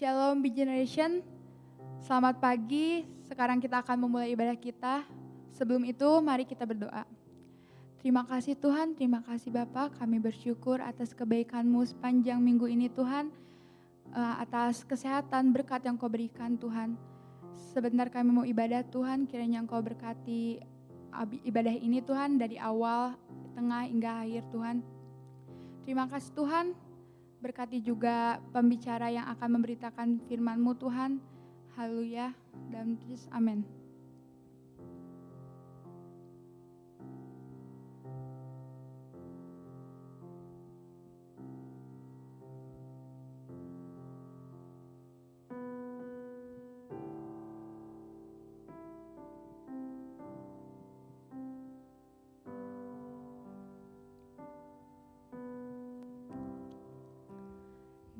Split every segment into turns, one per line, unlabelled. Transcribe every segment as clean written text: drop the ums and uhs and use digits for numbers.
Shalom Big Generation, selamat pagi. Sekarang kita akan memulai ibadah kita. Sebelum itu, mari kita berdoa. Terima kasih Tuhan, terima kasih Bapa. Kami bersyukur atas kebaikan-Mu sepanjang minggu ini Tuhan, atas kesehatan berkat yang Kau berikan Tuhan. Sebentar kami mau ibadah Tuhan, kiranya Engkau berkati ibadah ini Tuhan dari awal, tengah hingga akhir Tuhan. Terima kasih Tuhan. Berkati juga pembicara yang akan memberitakan firman-Mu Tuhan. Haleluya. Dalam Yesus, amin.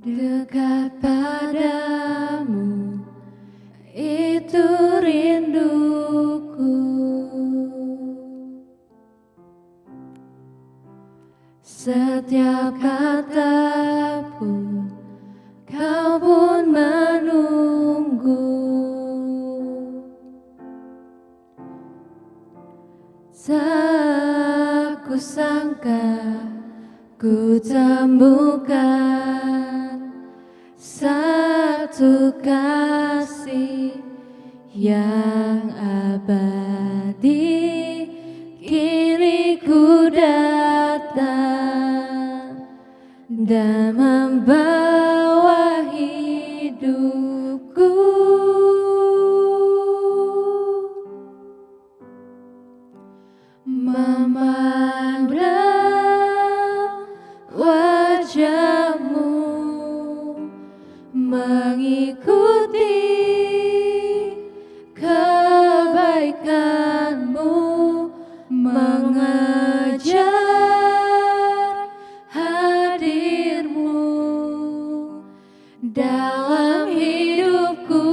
Dekat padamu, itu rinduku. Setiap kata pun, kau pun menunggu. Tak kusangka ku temukan satu kasih yang abadi. Kini ku datang dan membawa hidupku. Memandang wajah-Mu, mengikuti kebaikan-Mu, mengejar hadir-Mu dalam hidupku.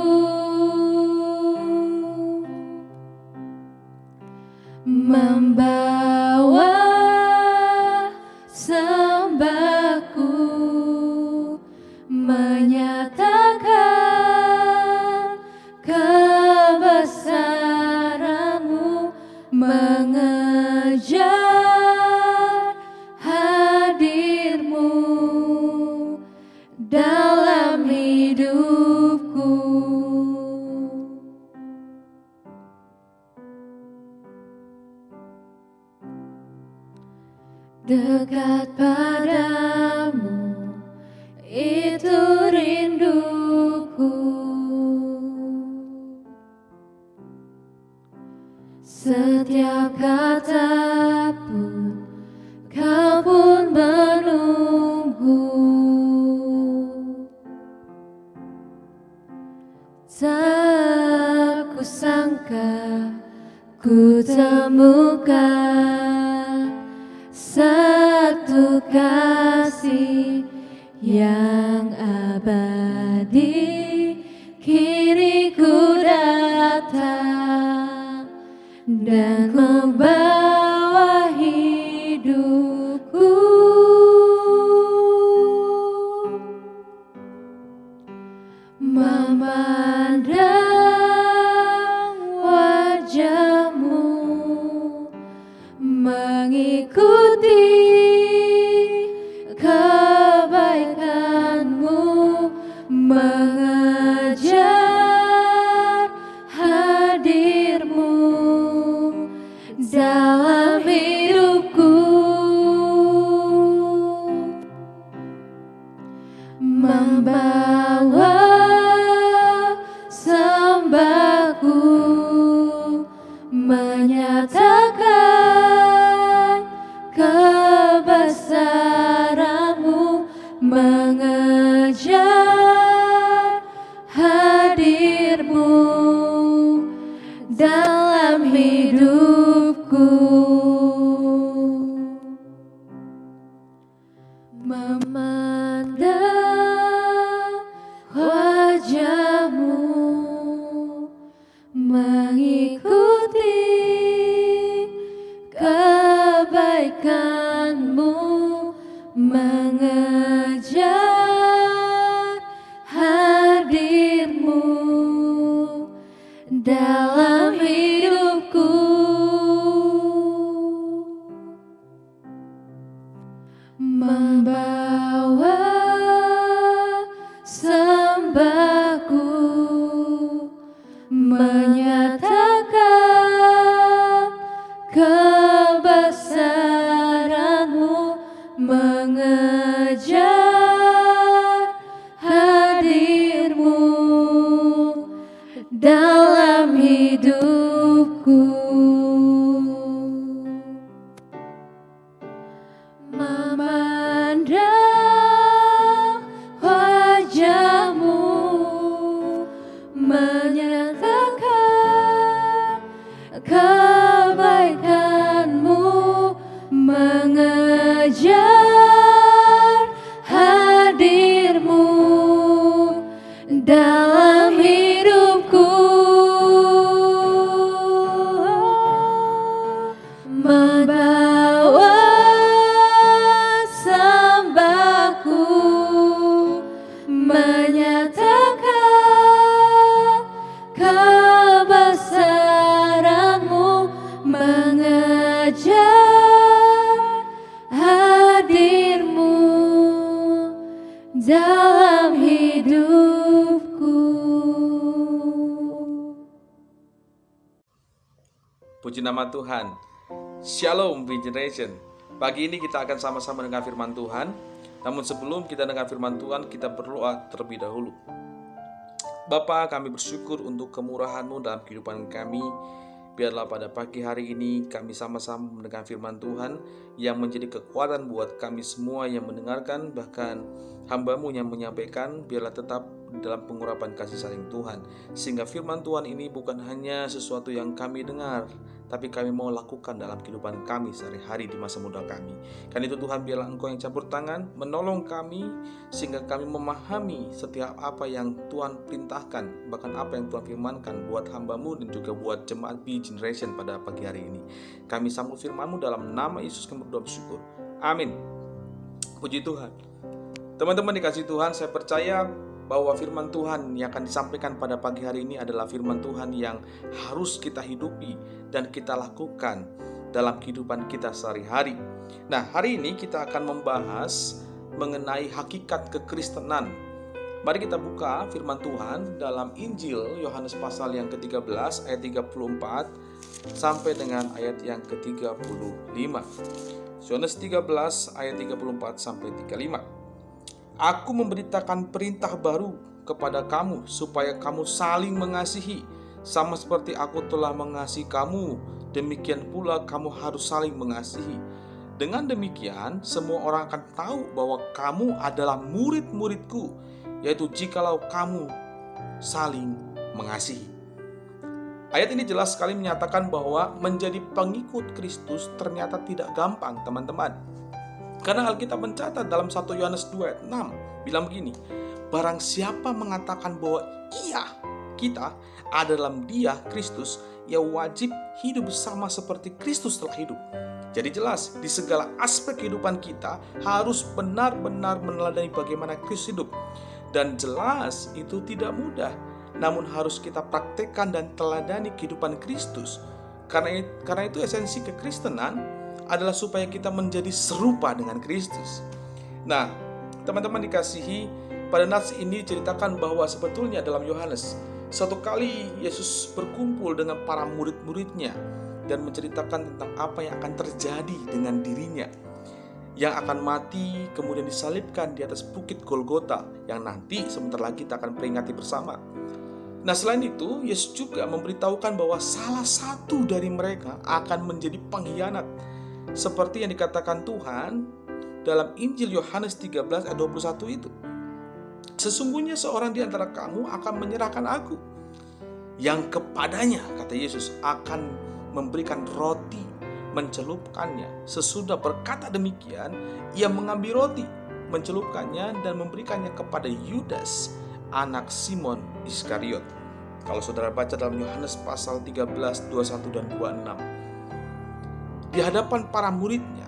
Membawa sembahku, menyatakan kebesaran-Mu, mengejar hadir-Mu dalam hidupku. Dekat padamu, itu rinduku. Setiap kata pun, kau pun menunggu. Tak kusangka ku temukan satu kasih yang abadi. Kini ku datang dan membawa hidupku. Memandang wajah-Mu, mengikuti kebaikan-Mu, mengejar hadir-Mu dalam hidupku. Membawa sembahku, menyatakan kebesaran-Mu, mengejar hadir-Mu dalam hidupku. Memandang wajah-Mu, mengikuti kebaikan-Mu, mengejar hadir membawa sembahku, menyatakan kebesaran-Mu, mengejar hadir-Mu dalam hidupku.
Puji nama Tuhan. Shalom Be Generation. Pagi ini kita akan sama-sama dengar firman Tuhan. Namun sebelum kita dengar firman Tuhan, kita berdoa terlebih dahulu. Bapa, kami bersyukur untuk kemurahan-Mu dalam kehidupan kami. Biarlah pada pagi hari ini kami sama-sama mendengar firman Tuhan yang menjadi kekuatan buat kami semua yang mendengarkan, bahkan hamba-Mu yang menyampaikan, biarlah tetap dalam pengurapan kasih sayang Tuhan, sehingga firman Tuhan ini bukan hanya sesuatu yang kami dengar, tapi kami mau lakukan dalam kehidupan kami sehari-hari di masa muda kami. Karena itu Tuhan, biarlah Engkau yang campur tangan, menolong kami, sehingga kami memahami setiap apa yang Tuhan perintahkan, bahkan apa yang Tuhan firmankan buat hamba-Mu dan juga buat jemaat Be Generation pada pagi hari ini. Kami sambut firman-Mu dalam nama Yesus kami berdoa bersyukur. Amin. Puji Tuhan. Teman-teman dikasih Tuhan, saya percaya bahwa firman Tuhan yang akan disampaikan pada pagi hari ini adalah firman Tuhan yang harus kita hidupi dan kita lakukan dalam kehidupan kita sehari-hari. Nah, hari ini kita akan membahas mengenai hakikat kekristenan. Mari kita buka firman Tuhan dalam Injil Yohanes pasal yang ke-13 ayat 34 sampai dengan ayat yang ke-35. Yohanes 13 ayat 34 sampai 35. Aku memberitakan perintah baru kepada kamu supaya kamu saling mengasihi, sama seperti aku telah mengasihi kamu, demikian pula kamu harus saling mengasihi. Dengan demikian, semua orang akan tahu bahwa kamu adalah murid-muridku, yaitu jikalau kamu saling mengasihi. Ayat ini jelas sekali menyatakan bahwa menjadi pengikut Kristus ternyata tidak gampang, teman-teman. Karena Alkitab mencatat dalam 1 Yohanes 2 ayat 6 bilang begini, barang siapa mengatakan bahwa kita ada dalam Dia, Kristus, ia wajib hidup sama seperti Kristus telah hidup. Jadi jelas, di segala aspek kehidupan kita harus benar-benar meneladani bagaimana Kristus hidup. Dan jelas itu tidak mudah, namun harus kita praktekkan dan teladani kehidupan Kristus. Karena itu esensi kekristenan adalah supaya kita menjadi serupa dengan Kristus. Nah, teman-teman dikasihi, pada nats ini diceritakan bahwa sebetulnya dalam Yohanes, satu kali Yesus berkumpul dengan para murid-muridnya dan menceritakan tentang apa yang akan terjadi dengan dirinya, yang akan mati kemudian disalibkan di atas bukit Golgota, yang nanti sebentar lagi kita akan peringati bersama. Nah, selain itu, Yesus juga memberitahukan bahwa salah satu dari mereka akan menjadi pengkhianat, seperti yang dikatakan Tuhan dalam Injil Yohanes 13 ayat 21 itu. Sesungguhnya seorang di antara kamu akan menyerahkan aku, yang kepadanya, kata Yesus, akan memberikan roti, mencelupkannya. Sesudah berkata demikian, ia mengambil roti, mencelupkannya dan memberikannya kepada Yudas, anak Simon Iskariot. Kalau saudara baca dalam Yohanes pasal 13, 21 dan 26. Di hadapan para muridnya,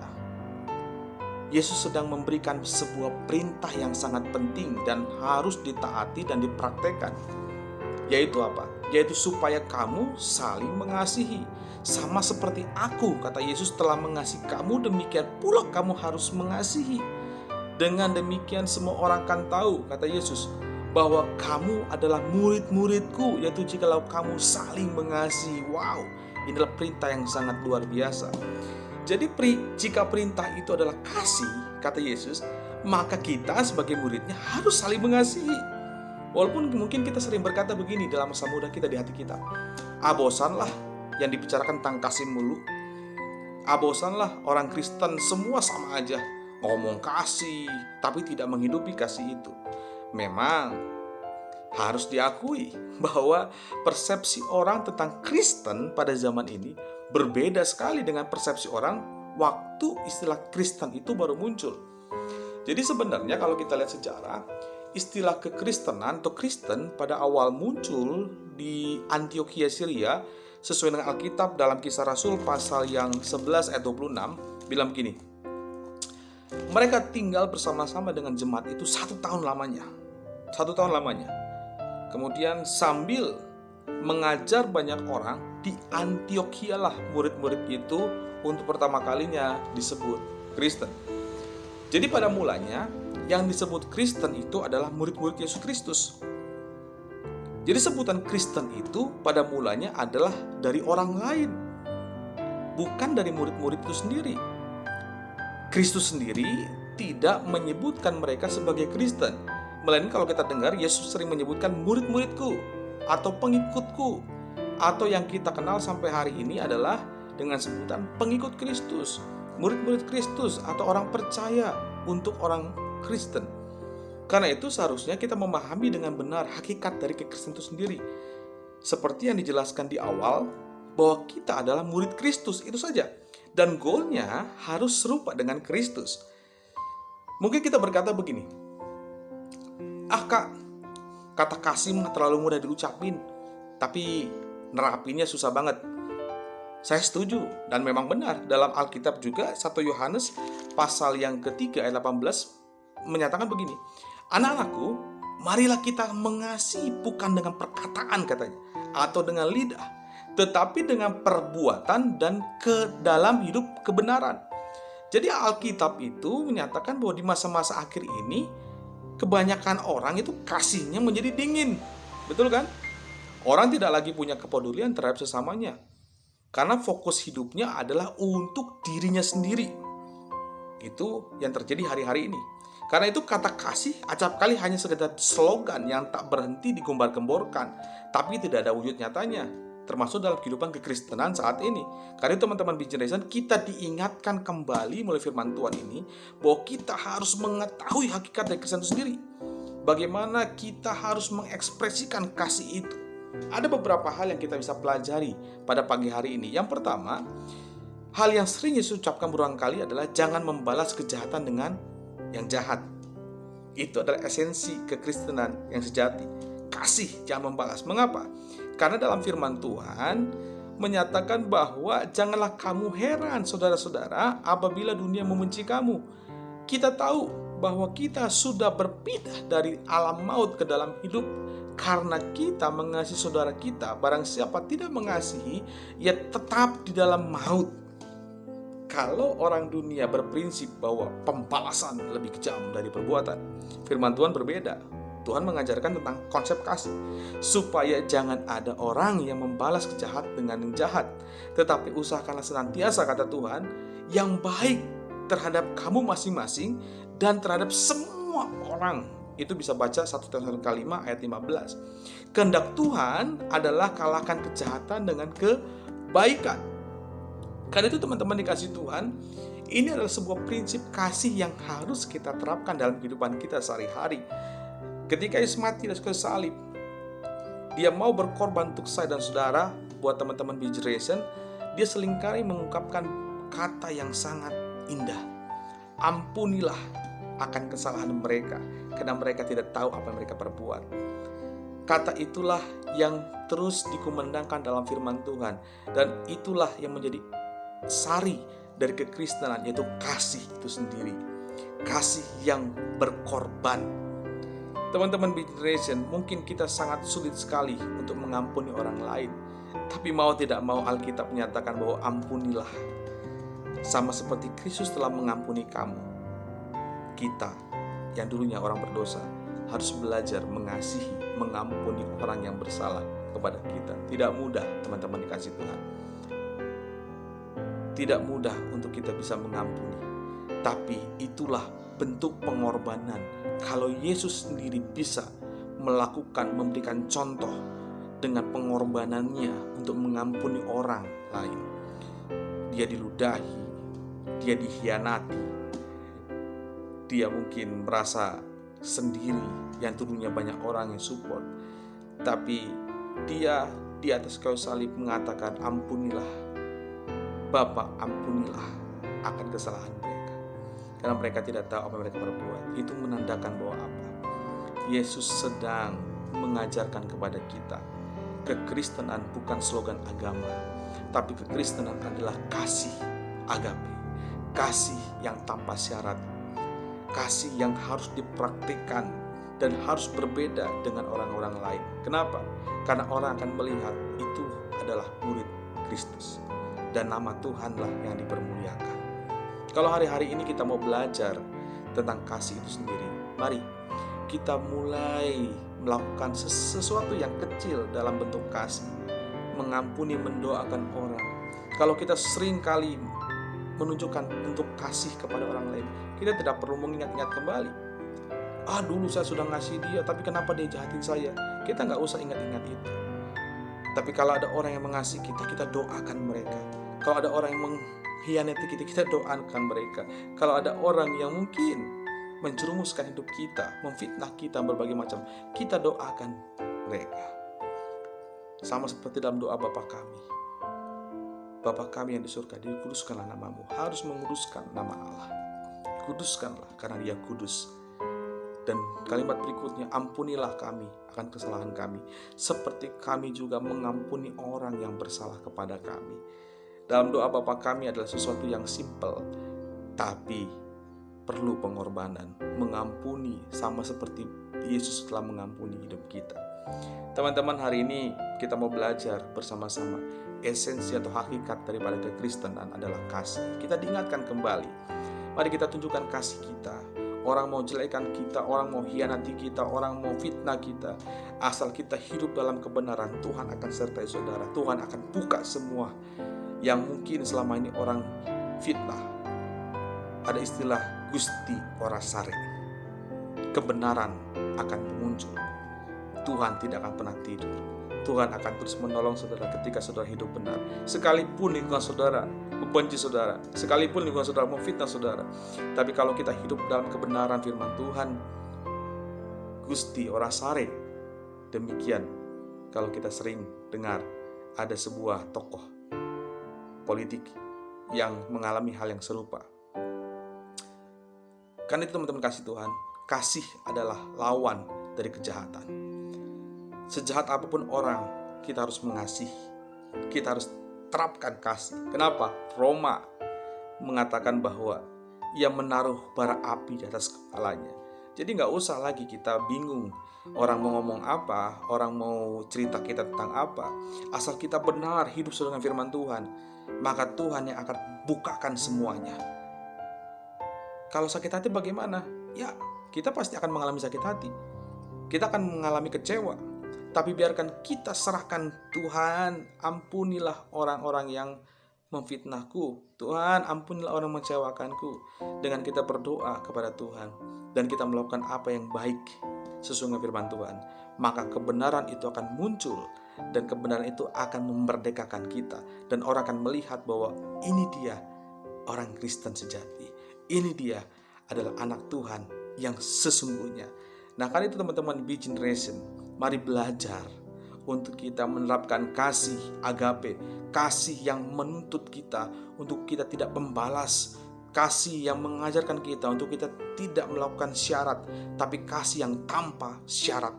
Yesus sedang memberikan sebuah perintah yang sangat penting dan harus ditaati dan dipraktekkan. Yaitu apa? Yaitu supaya kamu saling mengasihi. Sama seperti aku, kata Yesus, telah mengasihi kamu, demikian pula kamu harus mengasihi. Dengan demikian semua orang akan tahu, kata Yesus, bahwa kamu adalah murid-muridku, yaitu jikalau kamu saling mengasihi. Wow, inilah perintah yang sangat luar biasa. Jadi jika perintah itu adalah kasih, kata Yesus, maka kita sebagai muridnya harus saling mengasihi. Walaupun mungkin kita sering berkata begini dalam masa muda kita, di hati kita, bosanlah yang dibicarakan tentang kasih mulu. Bosanlah orang Kristen semua sama aja, ngomong kasih tapi tidak menghidupi kasih itu. Memang harus diakui bahwa persepsi orang tentang Kristen pada zaman ini berbeda sekali dengan persepsi orang waktu istilah Kristen itu baru muncul. Jadi sebenarnya kalau kita lihat sejarah, istilah kekristenan atau Kristen pada awal muncul di Antiokhia Syria sesuai dengan Alkitab dalam Kisah Rasul pasal yang 11 ayat 26 bilang begini. Mereka tinggal bersama-sama dengan jemaat itu 1 tahun lamanya. 1 tahun lamanya. Kemudian sambil mengajar banyak orang, di Antiokhia lah murid-murid itu untuk pertama kalinya disebut Kristen. Jadi pada mulanya yang disebut Kristen itu adalah murid-murid Yesus Kristus. Jadi sebutan Kristen itu pada mulanya adalah dari orang lain, bukan dari murid-murid itu sendiri. Kristus sendiri tidak menyebutkan mereka sebagai Kristen, melainkan kalau kita dengar Yesus sering menyebutkan murid-muridku atau pengikutku, atau yang kita kenal sampai hari ini adalah dengan sebutan pengikut Kristus, murid-murid Kristus atau orang percaya untuk orang Kristen. Karena itu seharusnya kita memahami dengan benar hakikat dari kekristenan itu sendiri. Seperti yang dijelaskan di awal, bahwa kita adalah murid Kristus, itu saja. Dan goalnya harus serupa dengan Kristus. Mungkin kita berkata begini, kak, kata kasih terlalu mudah diucapin, tapi nerapinnya susah banget. Saya setuju, dan memang benar. Dalam Alkitab juga 1 Yohanes pasal yang ketiga ayat 18 menyatakan begini, anak-anakku, marilah kita mengasihi bukan dengan perkataan katanya, atau dengan lidah, tetapi dengan perbuatan dan ke dalam hidup kebenaran. Jadi Alkitab itu menyatakan bahwa di masa-masa akhir ini kebanyakan orang itu kasihnya menjadi dingin. Betul kan? Orang tidak lagi punya kepedulian terhadap sesamanya, karena fokus hidupnya adalah untuk dirinya sendiri. Itu yang terjadi hari-hari ini. Karena itu kata kasih acap kali hanya sekedar slogan yang tak berhenti digombar-gemborkan, tapi tidak ada wujud nyatanya, termasuk dalam kehidupan kekristenan saat ini. Karena itu teman-teman Big Generation, kita diingatkan kembali melalui firman Tuhan ini, bahwa kita harus mengetahui hakikat dari Kristen itu sendiri. Bagaimana kita harus mengekspresikan kasih itu. Ada beberapa hal yang kita bisa pelajari pada pagi hari ini. Yang pertama, hal yang sering Yesus ucapkan berulang kali adalah jangan membalas kejahatan dengan yang jahat. Itu adalah esensi kekristenan yang sejati. Kasih, jangan membalas. Mengapa? Karena dalam firman Tuhan menyatakan bahwa janganlah kamu heran saudara-saudara apabila dunia membenci kamu. Kita tahu bahwa kita sudah berpindah dari alam maut ke dalam hidup karena kita mengasihi saudara kita. Barang siapa tidak mengasihi, ia tetap di dalam maut. Kalau orang dunia berprinsip bahwa pembalasan lebih kejam dari perbuatan, firman Tuhan berbeda. Tuhan mengajarkan tentang konsep kasih, supaya jangan ada orang yang membalas kejahat dengan yang jahat, tetapi usahakanlah senantiasa, kata Tuhan, yang baik terhadap kamu masing-masing dan terhadap semua orang. Itu bisa baca 1 Tesalonika 5 ayat 15. Kehendak Tuhan adalah kalahkan kejahatan dengan kebaikan. Karena itu teman-teman dikasih Tuhan, ini adalah sebuah prinsip kasih yang harus kita terapkan dalam kehidupan kita sehari-hari. Ketika Yesus mati di kayu salib, dia mau berkorban untuk saya dan saudara. Buat teman-teman Big Generation, dia seringkali mengungkapkan kata yang sangat indah. Ampunilah akan kesalahan mereka, karena mereka tidak tahu apa yang mereka perbuat. Kata itulah yang terus dikumandangkan dalam firman Tuhan, dan itulah yang menjadi sari dari kekristenan, yaitu kasih itu sendiri. Kasih yang berkorban. Teman-teman Big Generation, mungkin kita sangat sulit sekali untuk mengampuni orang lain, tapi mau tidak mau Alkitab menyatakan bahwa ampunilah, sama seperti Kristus telah mengampuni kamu. Kita yang dulunya orang berdosa harus belajar mengasihi, mengampuni orang yang bersalah kepada kita. Tidak mudah teman-teman dikasih Tuhan. Tidak mudah untuk kita bisa mengampuni, tapi itulah bentuk pengorbanan. Kalau Yesus sendiri bisa melakukan, memberikan contoh dengan pengorbanannya untuk mengampuni orang lain. Dia diludahi, dia dikhianati, dia mungkin merasa sendiri yang dulunya banyak orang yang support, tapi dia di atas kayu salib mengatakan, ampunilah Bapa, ampunilah akan kesalahan mereka, karena mereka tidak tahu apa yang mereka perbuat. Itu menandakan bahwa apa? Yesus sedang mengajarkan kepada kita kekristenan bukan slogan agama, tapi kekristenan adalah kasih agape, kasih yang tanpa syarat, kasih yang harus dipraktikkan dan harus berbeda dengan orang-orang lain. Kenapa? Karena orang akan melihat itu adalah murid Kristus dan nama Tuhanlah yang dipermuliakan. Kalau hari-hari ini kita mau belajar tentang kasih itu sendiri, mari kita mulai melakukan sesuatu yang kecil dalam bentuk kasih, mengampuni, mendoakan orang. Kalau kita sering kali menunjukkan bentuk kasih kepada orang lain, kita tidak perlu mengingat-ingat kembali. Dulu saya sudah ngasih dia, tapi kenapa dia jahatin saya? Kita nggak usah ingat-ingat itu. Tapi kalau ada orang yang mengasihi kita, kita doakan mereka. Kalau ada orang yang mengkhianati kita, kita doakan mereka. Kalau ada orang yang mungkin menjerumuskan hidup kita, memfitnah kita berbagai macam, kita doakan mereka. Sama seperti dalam doa Bapa kami. Bapa kami yang di surga, dikuduskanlah namamu. Harus menguduskan nama Allah. Kuduskanlah karena dia kudus. Dan kalimat berikutnya, ampunilah kami akan kesalahan kami, seperti kami juga mengampuni orang yang bersalah kepada kami. Dalam doa Bapa kami adalah sesuatu yang simpel, tapi perlu pengorbanan, mengampuni sama seperti Yesus telah mengampuni hidup kita. Teman-teman, hari ini kita mau belajar bersama-sama esensi atau hakikat daripada kekristenan adalah kasih. Kita diingatkan kembali, mari kita tunjukkan kasih kita. Orang mau jelekkan kita, orang mau hianati kita, orang mau fitnah kita, asal kita hidup dalam kebenaran, Tuhan akan sertai saudara. Tuhan akan buka semua yang mungkin selama ini orang fitnah. Ada istilah Gusti ora sare. Kebenaran akan muncul. Tuhan tidak akan pernah tidur. Tuhan akan terus menolong saudara ketika saudara hidup benar. Sekalipun lingkungan saudara membenci saudara, sekalipun lingkungan saudara memfitnah saudara, tapi kalau kita hidup dalam kebenaran firman Tuhan, Gusti ora sare. Demikian kalau kita sering dengar ada sebuah tokoh politik yang mengalami hal yang serupa. Karena itu teman-teman kasih Tuhan, kasih adalah lawan dari kejahatan. Sejahat apapun orang, kita harus mengasihi. Kita harus terapkan kasih. Kenapa? Roma mengatakan bahwa ia menaruh bara api di atas kepalanya. Jadi gak usah lagi kita bingung orang mau ngomong apa, orang mau cerita kita tentang apa. Asal kita benar hidup sesuai dengan firman Tuhan, maka Tuhan yang akan bukakan semuanya. Kalau sakit hati bagaimana? Ya, kita pasti akan mengalami sakit hati. Kita akan mengalami kecewa. Tapi biarkan kita serahkan, Tuhan, ampunilah orang-orang yang memfitnahku. Tuhan, ampunilah orang mengecewakanku. Dengan kita berdoa kepada Tuhan dan kita melakukan apa yang baik sesuai dengan firman Tuhan, maka kebenaran itu akan muncul dan kebenaran itu akan memerdekakan kita. Dan orang akan melihat bahwa ini dia orang Kristen sejati. Ini dia adalah anak Tuhan yang sesungguhnya. Nah, karena itu teman-teman Be Generation, mari belajar untuk kita menerapkan kasih agape, kasih yang menuntut kita untuk kita tidak membalas, kasih yang mengajarkan kita untuk kita tidak melakukan syarat, tapi kasih yang tanpa syarat.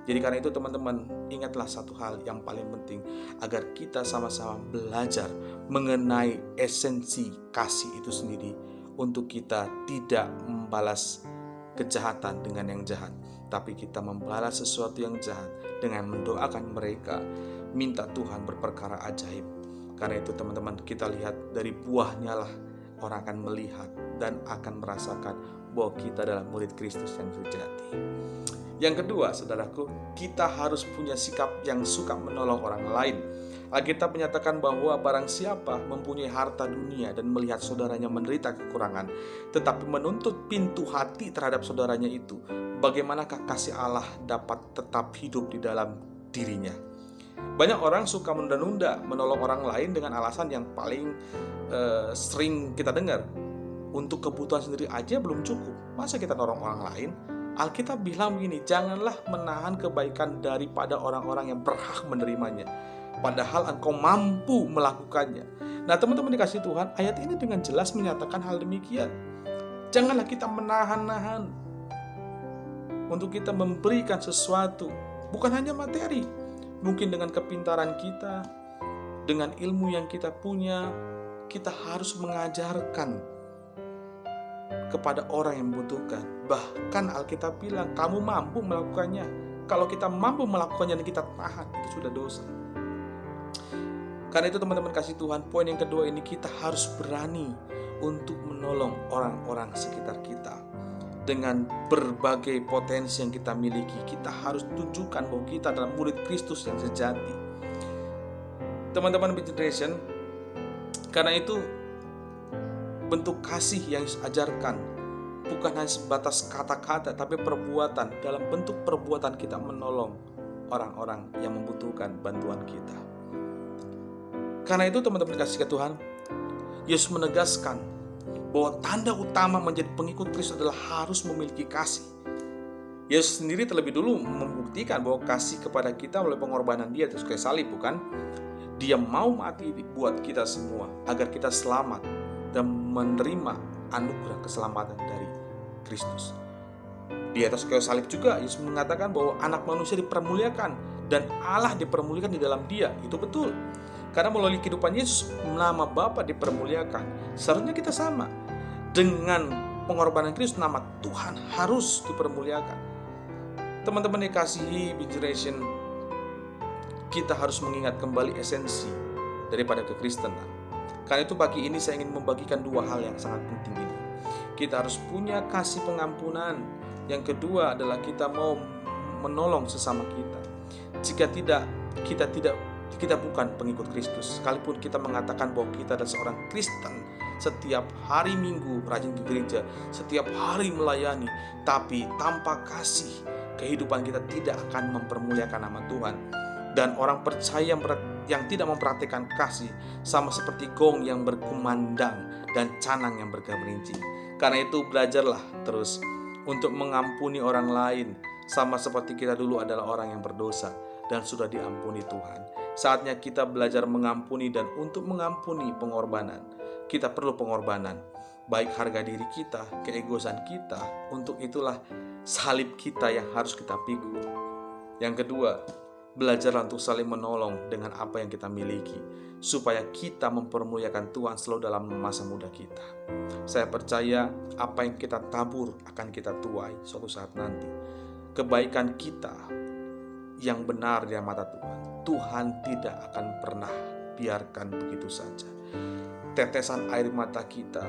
Jadi karena itu teman-teman, ingatlah satu hal yang paling penting, agar kita sama-sama belajar mengenai esensi kasih itu sendiri, untuk kita tidak membalas kejahatan dengan yang jahat, tapi kita membalas sesuatu yang jahat dengan mendoakan mereka, minta Tuhan berperkara ajaib. Karena itu teman-teman, kita lihat dari buahnya lah orang akan melihat dan akan merasakan bahwa kita adalah murid Kristus yang sejati. Yang kedua, saudaraku, kita harus punya sikap yang suka menolong orang lain. Alkitab menyatakan bahwa barang siapa mempunyai harta dunia dan melihat saudaranya menderita kekurangan, tetapi menuntut pintu hati terhadap saudaranya itu, bagaimanakah kasih Allah dapat tetap hidup di dalam dirinya? Banyak orang suka menunda-nunda menolong orang lain dengan alasan yang paling sering kita dengar. Untuk kebutuhan sendiri aja belum cukup, masa kita nolong orang lain? Alkitab bilang begini, janganlah menahan kebaikan daripada orang-orang yang berhak menerimanya, padahal engkau mampu melakukannya. Nah teman-teman dikasih Tuhan, ayat ini dengan jelas menyatakan hal demikian. Janganlah kita menahan-nahan untuk kita memberikan sesuatu, bukan hanya materi, mungkin dengan kepintaran kita, dengan ilmu yang kita punya, kita harus mengajarkan kepada orang yang membutuhkan. Bahkan Alkitab bilang, kamu mampu melakukannya. Kalau kita mampu melakukannya dan kita tahan, itu sudah dosa. Karena itu teman-teman kasih Tuhan, poin yang kedua ini, kita harus berani untuk menolong orang-orang sekitar kita. Dengan berbagai potensi yang kita miliki, kita harus tunjukkan bahwa kita adalah murid Kristus yang sejati. Teman-teman Big Generation, karena itu bentuk kasih yang Yesus ajarkan bukan hanya sebatas kata-kata, tapi perbuatan. Dalam bentuk perbuatan kita menolong orang-orang yang membutuhkan bantuan kita. Karena itu teman-teman kasih Tuhan, Yesus menegaskan bahwa tanda utama menjadi pengikut Kristus adalah harus memiliki kasih. Yesus sendiri terlebih dulu membuktikan bahwa kasih kepada kita oleh pengorbanan Dia atas kayu salib, bukan? Dia mau mati buat kita semua agar kita selamat dan menerima anugerah keselamatan dari Kristus. Di atas kayu salib juga Yesus mengatakan bahwa anak manusia dipermuliakan dan Allah dipermuliakan di dalam Dia. Itu betul. Karena melalui kehidupan Yesus, nama Bapa dipermuliakan. Seharusnya kita sama. Dengan pengorbanan Kristus, nama Tuhan harus dipermuliakan. Teman-teman dikasihi Big Generation, kita harus mengingat kembali esensi daripada kekristenan. Karena itu pagi ini saya ingin membagikan dua hal yang sangat penting ini. Kita harus punya kasih pengampunan. Yang kedua adalah kita mau menolong sesama kita. Jika tidak, kita bukan pengikut Kristus. Sekalipun kita mengatakan bahwa kita adalah seorang Kristen, setiap hari Minggu rajin ke gereja, setiap hari melayani, tapi tanpa kasih, kehidupan kita tidak akan mempermuliakan nama Tuhan. Dan orang percaya yang tidak memperhatikan kasih sama seperti gong yang berkumandang dan canang yang bergerincing. Karena itu belajarlah terus untuk mengampuni orang lain, sama seperti kita dulu adalah orang yang berdosa dan sudah diampuni Tuhan. Saatnya kita belajar mengampuni, dan untuk mengampuni pengorbanan, kita perlu pengorbanan. Baik harga diri kita, keegoisan kita, untuk itulah salib kita yang harus kita pikul. Yang kedua, belajarlah untuk saling menolong dengan apa yang kita miliki, supaya kita mempermuliakan Tuhan selalu dalam masa muda kita. Saya percaya apa yang kita tabur akan kita tuai suatu saat nanti. Kebaikan kita yang benar di mata Tuhan tidak akan pernah biarkan begitu saja. Tetesan air mata kita,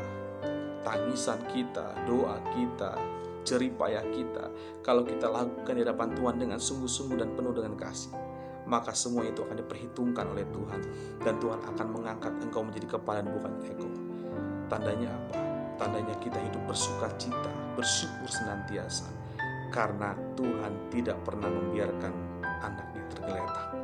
tangisan kita, doa kita, jerih payah kita, kalau kita lakukan di hadapan Tuhan dengan sungguh-sungguh dan penuh dengan kasih, maka semua itu akan diperhitungkan oleh Tuhan, dan Tuhan akan mengangkat engkau menjadi kepala dan bukan ekor. Tandanya apa? Tandanya kita hidup bersukacita, bersyukur senantiasa, karena Tuhan tidak pernah membiarkan anaknya tergeletak.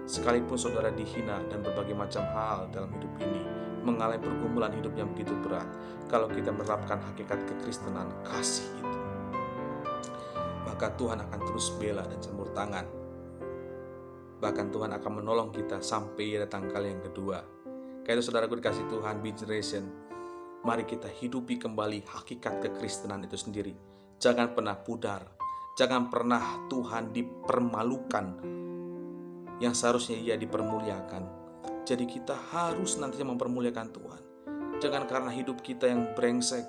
Sekalipun saudara dihina dan berbagai macam hal dalam hidup ini, mengalami pergumulan hidup yang begitu berat, kalau kita menerapkan hakikat kekristenan kasih itu, maka Tuhan akan terus bela dan jemur tangan. Bahkan Tuhan akan menolong kita sampai datang kali yang kedua. Karena itu saudaraku dikasih Tuhan, Big Generation, mari kita hidupi kembali hakikat kekristenan itu sendiri. Jangan pernah pudar, jangan pernah Tuhan dipermalukan yang seharusnya Ia dipermuliakan. Jadi kita harus nantinya mempermuliakan Tuhan. Jangan karena hidup kita yang brengsek,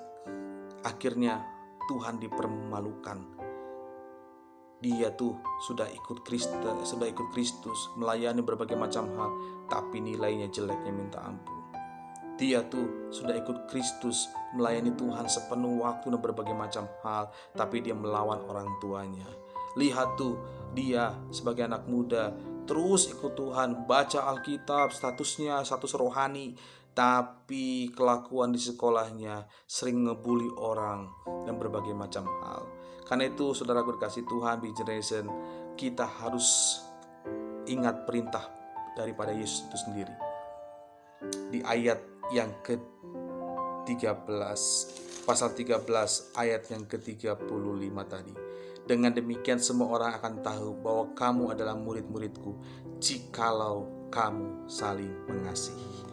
akhirnya Tuhan dipermalukan. Dia tuh sudah ikut Kristus, melayani berbagai macam hal, tapi nilainya jeleknya minta ampun. Dia tuh sudah ikut Kristus, melayani Tuhan sepenuh waktu dan berbagai macam hal, tapi dia melawan orang tuanya. Lihat tuh, dia sebagai anak muda terus ikut Tuhan, baca Alkitab, status rohani, tapi kelakuan di sekolahnya sering ngebully orang dan berbagai macam hal. Karena itu saudaraku dikasih Tuhan, Big Generation, kita harus ingat perintah daripada Yesus itu sendiri. Di ayat yang ke-13, pasal 13 ayat yang ke-35 tadi. Dengan demikian semua orang akan tahu bahwa kamu adalah murid-muridku, jikalau kamu saling mengasihi.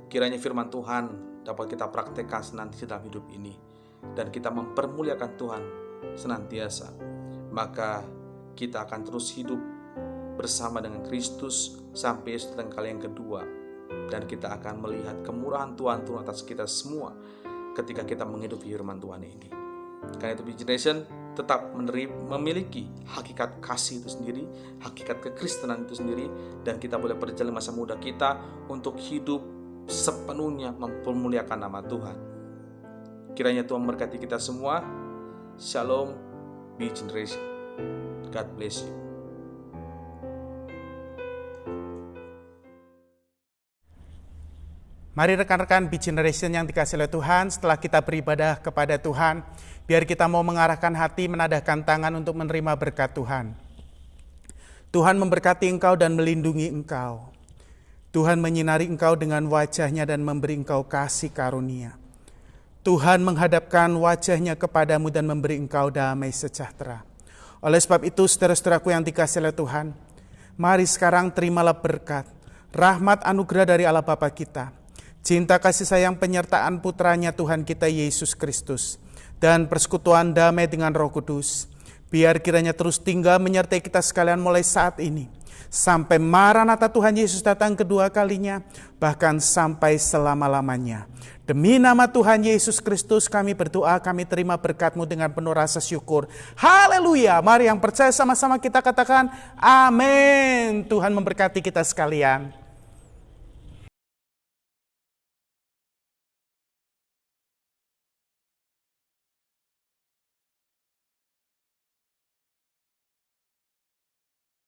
Kiranya firman Tuhan dapat kita praktekkan senantiasa dalam hidup ini, dan kita mempermuliakan Tuhan senantiasa. Maka kita akan terus hidup bersama dengan Kristus sampai Yesus datang kali yang kedua. Dan kita akan melihat kemurahan Tuhan turun atas kita semua ketika kita menghidupi firman Tuhan ini. Karena itu Generation tetap memiliki hakikat kasih itu sendiri, hakikat kekristenan itu sendiri, dan kita boleh berjalan masa muda kita untuk hidup sepenuhnya mempermuliakan nama Tuhan. Kiranya Tuhan memberkati kita semua. Shalom, Be Generation. God bless you.
Mari rekan-rekan Be Generation yang dikasihi oleh Tuhan, setelah kita beribadah kepada Tuhan, biar kita mau mengarahkan hati, menadahkan tangan untuk menerima berkat Tuhan. Tuhan memberkati engkau dan melindungi engkau. Tuhan menyinari engkau dengan wajah-Nya dan memberi engkau kasih karunia. Tuhan menghadapkan wajah-Nya kepadamu dan memberi engkau damai sejahtera. Oleh sebab itu, saudara-saudaraku yang dikasihi oleh Tuhan, mari sekarang terimalah berkat, rahmat anugerah dari Allah Bapa kita, cinta kasih sayang penyertaan putranya Tuhan kita Yesus Kristus, dan persekutuan damai dengan Roh Kudus, biar kiranya terus tinggal menyertai kita sekalian mulai saat ini, sampai Maranatha Tuhan Yesus datang kedua kalinya, bahkan sampai selama-lamanya. Demi nama Tuhan Yesus Kristus kami berdoa, kami terima berkat-Mu dengan penuh rasa syukur. Haleluya. Mari yang percaya sama-sama kita katakan amin. Tuhan memberkati kita sekalian.